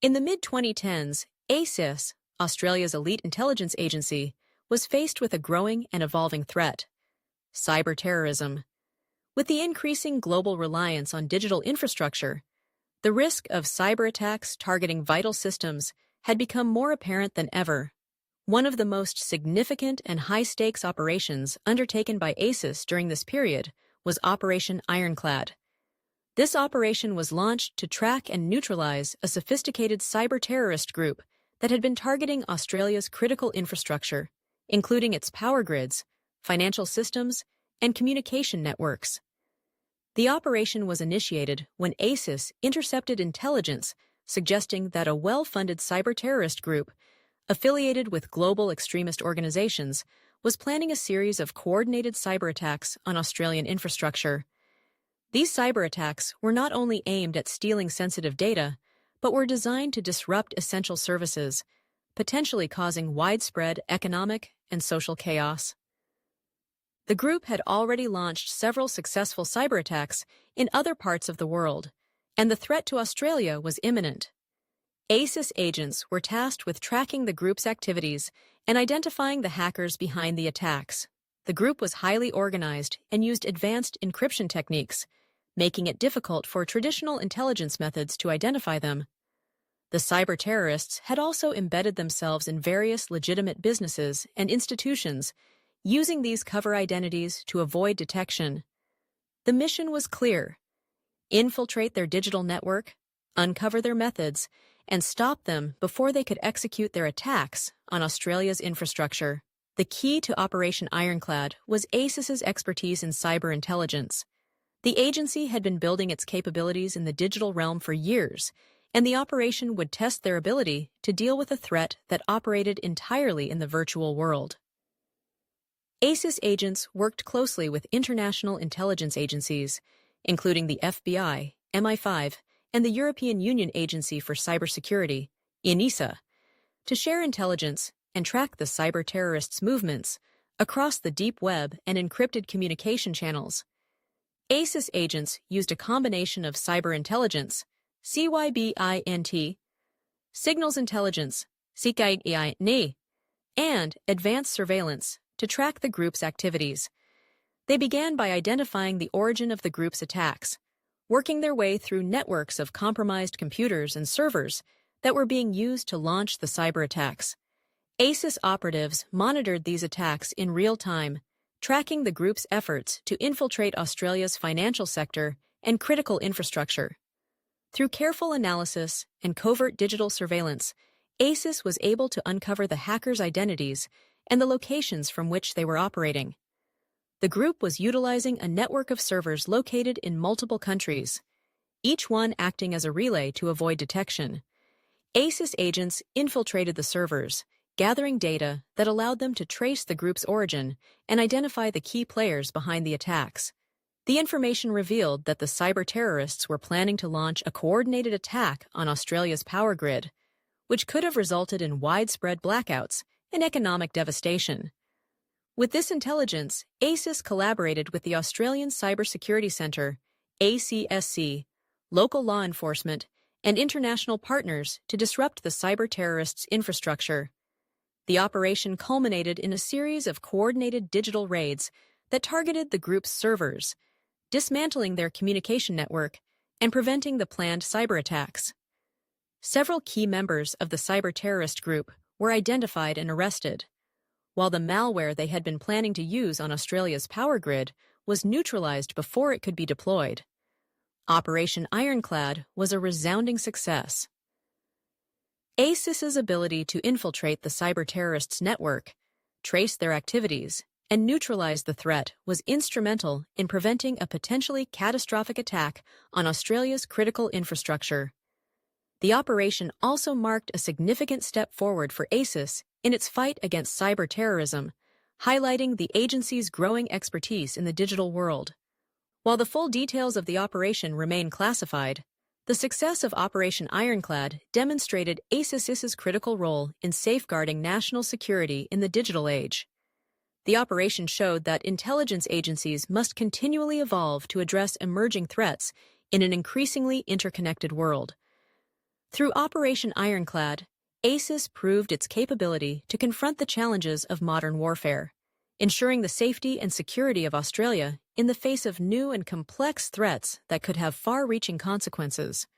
In the mid-2010s, ASIS, Australia's elite intelligence agency, was faced with a growing and evolving threat: cyber terrorism. With the increasing global reliance on digital infrastructure, the risk of cyber attacks targeting vital systems had become more apparent than ever. One of the most significant and high-stakes operations undertaken by ASIS during this period was Operation Ironclad. This operation was launched to track and neutralize a sophisticated cyber-terrorist group that had been targeting Australia's critical infrastructure, including its power grids, financial systems, and communication networks. The operation was initiated when ASIS intercepted intelligence suggesting that a well-funded cyber-terrorist group, affiliated with global extremist organizations, was planning a series of coordinated cyber attacks on Australian infrastructure. These cyber attacks were not only aimed at stealing sensitive data, but were designed to disrupt essential services, potentially causing widespread economic and social chaos. The group had already launched several successful cyber attacks in other parts of the world, and the threat to Australia was imminent. ASIS agents were tasked with tracking the group's activities and identifying the hackers behind the attacks. The group was highly organized and used advanced encryption techniques, making it difficult for traditional intelligence methods to identify them. The cyber terrorists had also embedded themselves in various legitimate businesses and institutions, using these cover identities to avoid detection. The mission was clear: infiltrate their digital network, uncover their methods, and stop them before they could execute their attacks on Australia's infrastructure. The key to Operation Ironclad was ASIS's expertise in cyber intelligence. The agency had been building its capabilities in the digital realm for years, and the operation would test their ability to deal with a threat that operated entirely in the virtual world. ASIS agents worked closely with international intelligence agencies, including the FBI, MI5, and the European Union Agency for Cybersecurity, ENISA, to share intelligence and track the cyber-terrorists' movements across the deep web and encrypted communication channels. ASIS agents used a combination of cyber intelligence, CYBINT, signals intelligence, CIIN, and advanced surveillance to track the group's activities. They began by identifying the origin of the group's attacks, working their way through networks of compromised computers and servers that were being used to launch the cyber attacks. ASIS operatives monitored these attacks in real time, tracking the group's efforts to infiltrate Australia's financial sector and critical infrastructure. Through careful analysis and covert digital surveillance, ASIS was able to uncover the hackers' identities and the locations from which they were operating. The group was utilizing a network of servers located in multiple countries, each one acting as a relay to avoid detection. ASIS agents infiltrated the servers, gathering data that allowed them to trace the group's origin and identify the key players behind the attacks. The information revealed that the cyber-terrorists were planning to launch a coordinated attack on Australia's power grid, which could have resulted in widespread blackouts and economic devastation. With this intelligence, ASIS collaborated with the Australian Cybersecurity Centre, ACSC, local law enforcement, and international partners to disrupt the cyber-terrorists' infrastructure. The operation culminated in a series of coordinated digital raids that targeted the group's servers, dismantling their communication network and preventing the planned cyber attacks. Several key members of the cyber-terrorist group were identified and arrested, while the malware they had been planning to use on Australia's power grid was neutralized before it could be deployed. Operation Ironclad was a resounding success. ASIS's ability to infiltrate the cyber-terrorists' network, trace their activities, and neutralize the threat was instrumental in preventing a potentially catastrophic attack on Australia's critical infrastructure. The operation also marked a significant step forward for ASIS in its fight against cyber terrorism, highlighting the agency's growing expertise in the digital world. While the full details of the operation remain classified, the success of Operation Ironclad demonstrated ASIS's critical role in safeguarding national security in the digital age. The operation showed that intelligence agencies must continually evolve to address emerging threats in an increasingly interconnected world. Through Operation Ironclad, ASIS proved its capability to confront the challenges of modern warfare, ensuring the safety and security of Australia in the face of new and complex threats that could have far-reaching consequences.